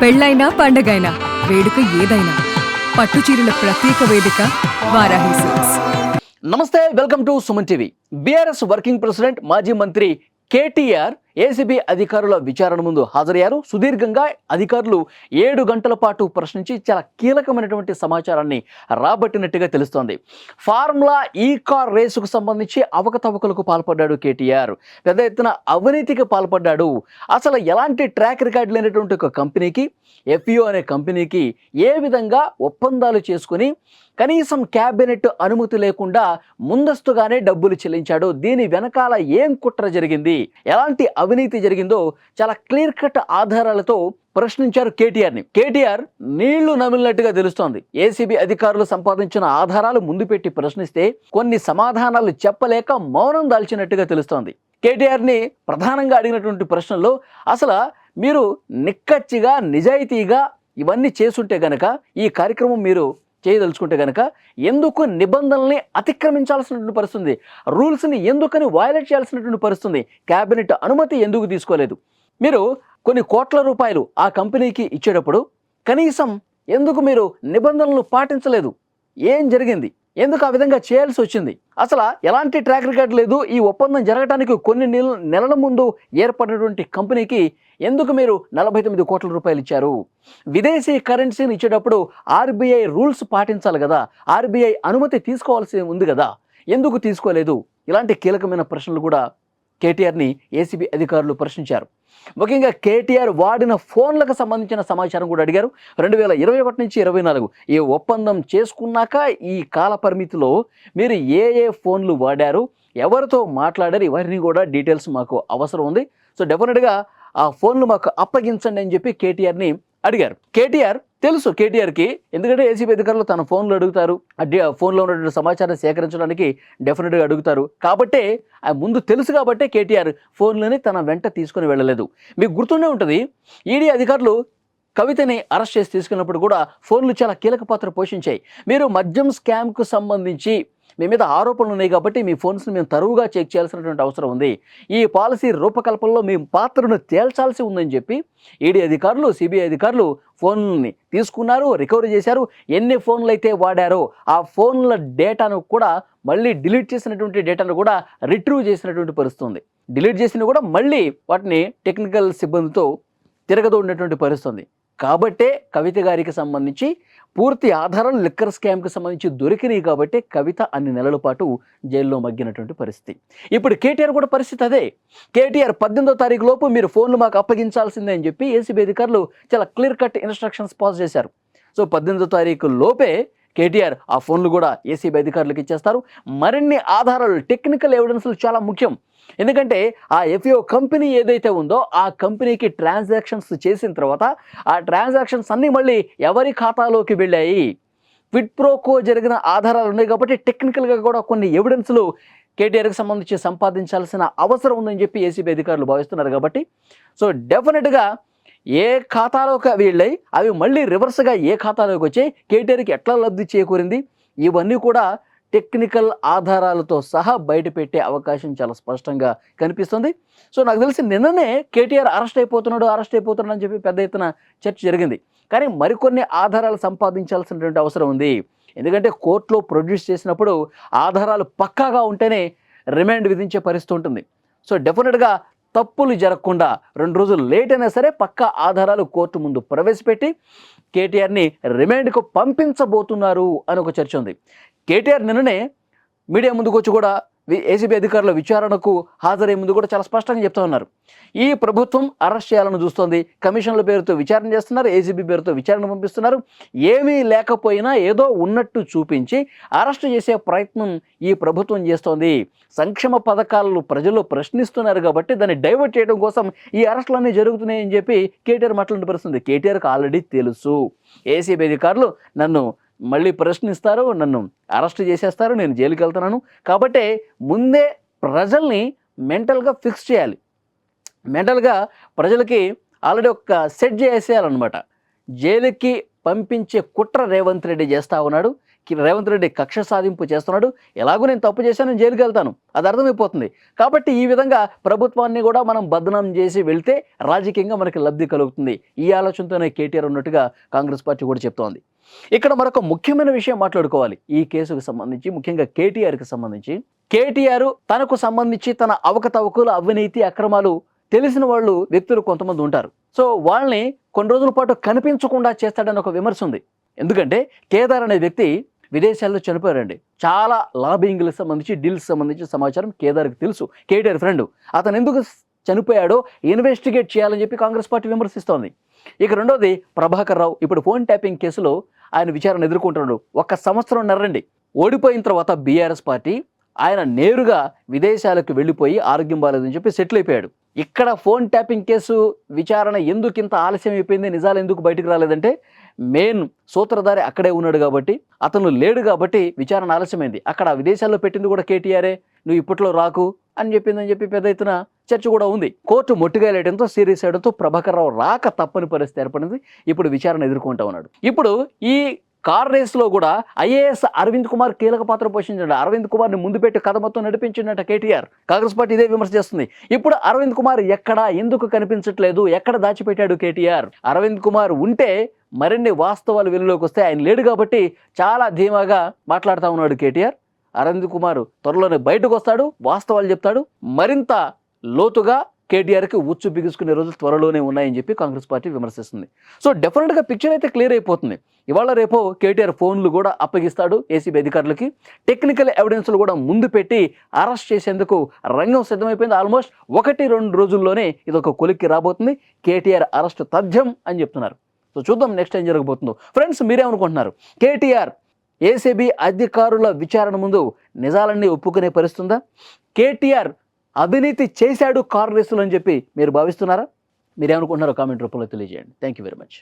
పెళ్ళైనా పండగైనా వేడుక ఏదైనా పట్టు చీరల ప్రత్యేక వేదిక వారాహి సిల్క్స్. నమస్తే, welcome to Suman TV. BRS working president మాజీ మంత్రి కేటీఆర్ ఏసీబీ అధికారుల విచారణ ముందు హాజరయ్యారు. సుదీర్ఘంగా అధికారులు 7 గంటల పాటు ప్రశ్నించి చాలా కీలకమైనటువంటి సమాచారాన్ని రాబట్టినట్టుగా తెలుస్తోంది. ఫార్ములా ఈ కార్ రేసుకు సంబంధించి అవకతవకలకు పాల్పడ్డాడు కేటీఆర్. పెద్ద ఎత్తున అవినీతికి పాల్పడ్డాడు. అసలు ఎలాంటి ట్రాక్ రికార్డు లేనటువంటి ఒక కంపెనీకి, ఎఫ్ఈఓ అనే కంపెనీకి ఏ విధంగా ఒప్పందాలు చేసుకుని కనీసం క్యాబినెట్ అనుమతి లేకుండా ముందస్తుగానే డబ్బులు చెల్లించాడు, దీని వెనకాల ఏం కుట్ర జరిగింది, ఎలాంటి అవినీతి జరిగిందో చాలా క్లియర్ కట్ ఆధారాలతో ప్రశ్నించారు కేటీఆర్ని. కేటీఆర్ నీళ్లు నమిలినట్టుగా తెలుస్తోంది. ఏసీబీ అధికారులు సంపాదించిన ఆధారాలు ముందు పెట్టి ప్రశ్నిస్తే కొన్ని సమాధానాలు చెప్పలేక మౌనం దాల్చినట్టుగా తెలుస్తోంది. కేటీఆర్ని ప్రధానంగా అడిగినటువంటి ప్రశ్నల్లో అసలు మీరు నిక్కచ్చిగా నిజాయితీగా ఇవన్నీ చేసుంటే గనక, ఈ కార్యక్రమం మీరు చేయదలుచుకుంటే కనుక ఎందుకు నిబంధనల్ని అతిక్రమించాల్సినటువంటి పరిస్థితుంది, రూల్స్ని ఎందుకని వయలేట్ చేయాల్సినటువంటి పరిస్థితుంది, క్యాబినెట్ అనుమతి ఎందుకు తీసుకోలేదు, మీరు కొన్ని కోట్ల రూపాయలు ఆ కంపెనీకి ఇచ్చేటప్పుడు కనీసం ఎందుకు మీరు నిబంధనలను పాటించలేదు, ఏం జరిగింది, ఎందుకు ఆ విధంగా చేయాల్సి వచ్చింది, అసలు ఎలాంటి ట్రాక్ రికార్డ్ లేదు, ఈ ఒప్పందం జరగడానికి కొన్ని నెలల ముందు ఏర్పడినటువంటి కంపెనీకి ఎందుకు మీరు 49 కోట్ల రూపాయలు ఇచ్చారు, విదేశీ కరెన్సీని ఇచ్చేటప్పుడు ఆర్బీఐ రూల్స్ పాటించాలి కదా, ఆర్బీఐ అనుమతి తీసుకోవాల్సి ఉంది కదా, ఎందుకు తీసుకోలేదు, ఇలాంటి కీలకమైన ప్రశ్నలు కూడా కేటీఆర్ని ఏసీబీ అధికారులు ప్రశ్నించారు. ముఖ్యంగా కేటీఆర్ వాడిన ఫోన్లకు సంబంధించిన సమాచారం కూడా అడిగారు. 2021 నుంచి 24 ఈ ఒప్పందం చేసుకున్నాక ఈ కాల పరిమితిలో మీరు ఏ ఫోన్లు వాడారు, ఎవరితో మాట్లాడారు, ఇవన్నీ కూడా డీటెయిల్స్ మాకు అవసరం ఉంది. సో డెఫినెట్గా ఆ ఫోన్లు మాకు అప్పగించండి అని చెప్పి కేటీఆర్ని అడిగారు. కేటీఆర్ తెలుసు కేటీఆర్కి, ఎందుకంటే ఏసీబీ అధికారులు తన ఫోన్లు అడుగుతారు, ఫోన్లో ఉన్నటువంటి సమాచారం సేకరించడానికి డెఫినెట్గా అడుగుతారు. కాబట్టే ముందు తెలుసు కాబట్టే కేటీఆర్ ఫోన్లని తన వెంట తీసుకుని వెళ్ళలేదు. మీకు గుర్తుండే ఉంటుంది, ఈడీ అధికారులు కవితని అరెస్ట్ చేసి తీసుకున్నప్పుడు కూడా ఫోన్లు చాలా కీలక పాత్ర పోషించాయి. మీరు మద్యం స్కామ్కు సంబంధించి మీ మీద ఆరోపణలు ఉన్నాయి కాబట్టి మీ ఫోన్స్ని మేము తరువుగా చెక్ చేయాల్సినటువంటి అవసరం ఉంది, ఈ పాలసీ రూపకల్పనలో మీ పాత్రను తేల్చాల్సి ఉందని చెప్పి ఈడీ అధికారులు, సిబిఐ అధికారులు ఫోన్లని తీసుకున్నారు, రికవరీ చేశారు. ఎన్ని ఫోన్లు అయితే వాడారో ఆ ఫోన్ల డేటాను కూడా మళ్ళీ డిలీట్ చేసినటువంటి డేటాను కూడా రిట్రీవ్ చేసినటువంటి పరిస్థితి ఉంది. డిలీట్ చేసిన కూడా మళ్ళీ వాటిని టెక్నికల్ సిబ్బందితో తిరగదోడినటువంటి పరిస్థితి. కాబట్టే కవిత గారికి సంబంధించి పూర్తి ఆధారాలు లిక్కర్ స్కామ్కి సంబంధించి దొరికినాయి కాబట్టి కవిత అన్ని నెలల పాటు జైల్లో మగ్గినటువంటి పరిస్థితి. ఇప్పుడు కేటీఆర్ కూడా పరిస్థితి అదే. కేటీఆర్ 18వ తారీఖు లోపు మీరు ఫోన్లు మాకు అప్పగించాల్సిందే అని చెప్పి ఏసీబీ అధికారులు చాలా క్లియర్ కట్ ఇన్స్ట్రక్షన్స్ పాస్ చేశారు. సో 18వ తారీఖు లోపే కేటీఆర్ ఆ ఫోన్లు కూడా ఏసీబీ అధికారులకు ఇచ్చేస్తారు. మరిన్ని ఆధారాలు, టెక్నికల్ ఎవిడెన్స్లు చాలా ముఖ్యం. ఎందుకంటే ఆ ఎఫ్ఈఓ కంపెనీ ఏదైతే ఉందో ఆ కంపెనీకి ట్రాన్సాక్షన్స్ చేసిన తర్వాత ఆ ట్రాన్సాక్షన్స్ అన్నీ మళ్ళీ ఎవరి ఖాతాలోకి వెళ్ళాయి, క్విడ్ ప్రోకో జరిగిన ఆధారాలు ఉన్నాయి కాబట్టి టెక్నికల్గా కూడా కొన్ని ఎవిడెన్స్లు కేటీఆర్కి సంబంధించి సంపాదించాల్సిన అవసరం ఉందని చెప్పి ఏసీబీ అధికారులు భావిస్తున్నారు. కాబట్టి సో డెఫినెట్గా ఏ ఖాతాలోకి వెళ్ళాయి, అవి మళ్ళీ రివర్స్గా ఏ ఖాతాలోకి వచ్చాయి, కేటీఆర్కి ఎట్లా లబ్ధి చేకూరింది, ఇవన్నీ కూడా టెక్నికల్ ఆధారాలతో సహా బయట పెట్టే అవకాశం చాలా స్పష్టంగా కనిపిస్తుంది. సో నాకు తెలిసి నిన్ననే కేటీఆర్ అరెస్ట్ అయిపోతున్నాడు అని చెప్పి పెద్ద ఎత్తున చర్చ జరిగింది. కానీ మరికొన్ని ఆధారాలు సంపాదించాల్సినటువంటి అవసరం ఉంది. ఎందుకంటే కోర్టులో ప్రొడ్యూస్ చేసినప్పుడు ఆధారాలు పక్కాగా ఉంటేనే రిమాండ్ విధించే పరిస్థితి ఉంటుంది. సో డెఫినెట్గా తప్పులు జరగకుండా 2 రోజులు లేట్ అయినా సరే పక్కా ఆధారాలు కోర్టు ముందు ప్రవేశపెట్టి కేటీఆర్ని రిమాండ్కు పంపించబోతున్నారు అని ఒక చర్చ ఉంది. కేటీఆర్ నిన్ననే మీడియా ముందుకు వచ్చి కూడా ఏసీబీ అధికారుల విచారణకు హాజరయ్యే ముందు కూడా చాలా స్పష్టంగా చెప్తా ఉన్నారు. ఈ ప్రభుత్వం అరెస్ట్ చేయాలని చూస్తోంది, కమిషన్ల పేరుతో విచారణ చేస్తున్నారు, ఏసీబీ పేరుతో విచారణ పంపిస్తున్నారు, ఏమీ లేకపోయినా ఏదో ఉన్నట్టు చూపించి అరెస్ట్ చేసే ప్రయత్నం ఈ ప్రభుత్వం చేస్తోంది. సంక్షేమ పథకాలను ప్రజలు ప్రశ్నిస్తున్నారు కాబట్టి దాన్ని డైవర్ట్ చేయడం కోసం ఈ అరెస్టులన్నీ జరుగుతున్నాయని చెప్పి కేటీఆర్ మాట్లాడిన పరిస్థితుంది. కేటీఆర్కి ఆల్రెడీ తెలుసు ఏసీబీ అధికారులు నన్ను మళ్ళీ ప్రశ్నిస్తారు, నన్ను అరెస్ట్ చేసేస్తారు, నేను జైలుకి వెళ్తున్నాను. కాబట్టి ముందే ప్రజల్ని మెంటల్గా ఫిక్స్ చేయాలి, మెంటల్గా ప్రజలకి ఆల్రెడీ ఒక సెట్ చేసేయాలన్నమాట. జైలుకి పంపించే కుట్ర రేవంత్ రెడ్డి చేస్తూ ఉన్నాడు. రేవంత్ రెడ్డి కక్ష సాధింపు చేస్తున్నాడు, ఎలాగో నేను తప్పు చేశాను, నేను జైలుకి వెళ్తాను, అది అర్థమైపోతుంది. కాబట్టి ఈ విధంగా ప్రభుత్వాన్ని కూడా మనం బదనాం చేసి వెళ్తే రాజకీయంగా మనకి లబ్ధి కలుగుతుంది. ఈ ఆలోచనతోనే కేటీఆర్ ఉన్నట్టుగా కాంగ్రెస్ పార్టీ కూడా చెప్తోంది. ఇక్కడ మరొక ముఖ్యమైన విషయం మాట్లాడుకోవాలి ఈ కేసుకు సంబంధించి, ముఖ్యంగా కేటీఆర్కి సంబంధించి. కేటీఆర్ తనకు సంబంధించి తన అవకతవకలు, అవినీతి, అక్రమాలు తెలిసిన వాళ్ళు వ్యక్తులు కొంతమంది ఉంటారు. సో వాళ్ళని కొన్ని రోజుల పాటు కనిపించకుండా చేస్తాడని ఒక విమర్శ ఉంది. ఎందుకంటే కేదార్ అనే వ్యక్తి విదేశాల్లో చనిపోయారండి. చాలా లాబింగ్లకు సంబంధించి, డీల్స్ సంబంధించి సమాచారం కేదార్కి తెలుసు. కేటీఆర్ ఫ్రెండ్. అతను ఎందుకు చనిపోయాడో ఇన్వెస్టిగేట్ చేయాలని చెప్పి కాంగ్రెస్ పార్టీ విమర్శిస్తోంది. ఇక రెండోది ప్రభాకర్ రావు. ఇప్పుడు ఫోన్ ట్యాపింగ్ కేసులో ఆయన విచారణ ఎదుర్కొంటున్నాడు. 1 సంవత్సరంన్నరండి. ఓడిపోయిన తర్వాత బీఆర్ఎస్ పార్టీ ఆయన నేరుగా విదేశాలకు వెళ్ళిపోయి ఆరోగ్యం బాలేదని చెప్పి సెటిల్ అయిపోయాడు. ఇక్కడ ఫోన్ ట్యాపింగ్ కేసు విచారణ ఎందుకు ఇంత ఆలస్యం అయిపోయింది, నిజాలు ఎందుకు బయటకు రాలేదంటే మెయిన్ సూత్రధారి అక్కడే ఉన్నాడు కాబట్టి, అతను లేడు కాబట్టి విచారణ ఆలస్యమైంది. అక్కడ విదేశాల్లో పెట్టింది కూడా కేటీఆరే, నువ్వు ఇప్పట్లో రాకు అని చెప్పి పెద్ద ఎత్తున చర్చ కూడా ఉంది. కోర్టు మొట్టిగాయలేయడంతో, సీరియస్ అయ్యడంతో ప్రభాకర్ రావు రాక తప్పని పరిస్థితి ఏర్పడింది. ఇప్పుడు విచారణ ఎదుర్కొంటా ఉన్నాడు. ఇప్పుడు ఈ కార్ రేస్లో కూడా ఐఏఎస్ అరవింద్ కుమార్ కీలక పాత్ర పోషించాడు. అరవింద్ కుమార్ని ముందు పెట్టి కథ మొత్తం నడిపించిందట కేటీఆర్. కాంగ్రెస్ పార్టీ ఇదే విమర్శ చేస్తుంది. ఇప్పుడు అరవింద్ కుమార్ ఎక్కడా, ఎందుకు కనిపించట్లేదు, ఎక్కడ దాచిపెట్టాడు కేటీఆర్? అరవింద్ కుమార్ ఉంటే మరిన్ని వాస్తవాలు వెలుగులోకి వస్తే, ఆయన లేడు కాబట్టి చాలా ధీమాగా మాట్లాడుతూ ఉన్నాడు కేటీఆర్. అరవింద్ కుమార్ త్వరలోనే బయటకు వస్తాడు, వాస్తవాలు చెప్తాడు. మరింత లోతుగా కేటీఆర్కి ఉచ్చు బిగుసుకునే రోజులు త్వరలోనే ఉన్నాయని చెప్పి కాంగ్రెస్ పార్టీ విమర్శిస్తుంది. సో డెఫినెట్గా పిక్చర్ అయితే క్లియర్ అయిపోతుంది. ఇవాళ రేపో కేటీఆర్ ఫోన్లు కూడా అప్పగిస్తాడు ఏసీబీ అధికారులకి. టెక్నికల్ ఎవిడెన్స్లు కూడా ముందు పెట్టి అరెస్ట్ చేసేందుకు రంగం సిద్ధమైపోయింది. ఆల్మోస్ట్ 1-2 రోజుల్లోనే ఇది ఒక కొలిక్కి రాబోతుంది. కేటీఆర్ అరెస్ట్ తథ్యం అని చెప్తున్నారు. సో చూద్దాం నెక్స్ట్ ఏం జరగబోతుందో. ఫ్రెండ్స్, మీరేమనుకుంటున్నారు? కేటీఆర్ ఏసీబీ అధికారుల విచారణ ముందు నిజాలన్నీ ఒప్పుకునే పరిస్థితుందా? కేటీఆర్ అవినీతి చేశాడు కార్ రేసులు అని చెప్పి మీరు భావిస్తున్నారా? మీరేమనుకుంటున్నారో కామెంట్ రూపంలో తెలియజేయండి. Thank you very much.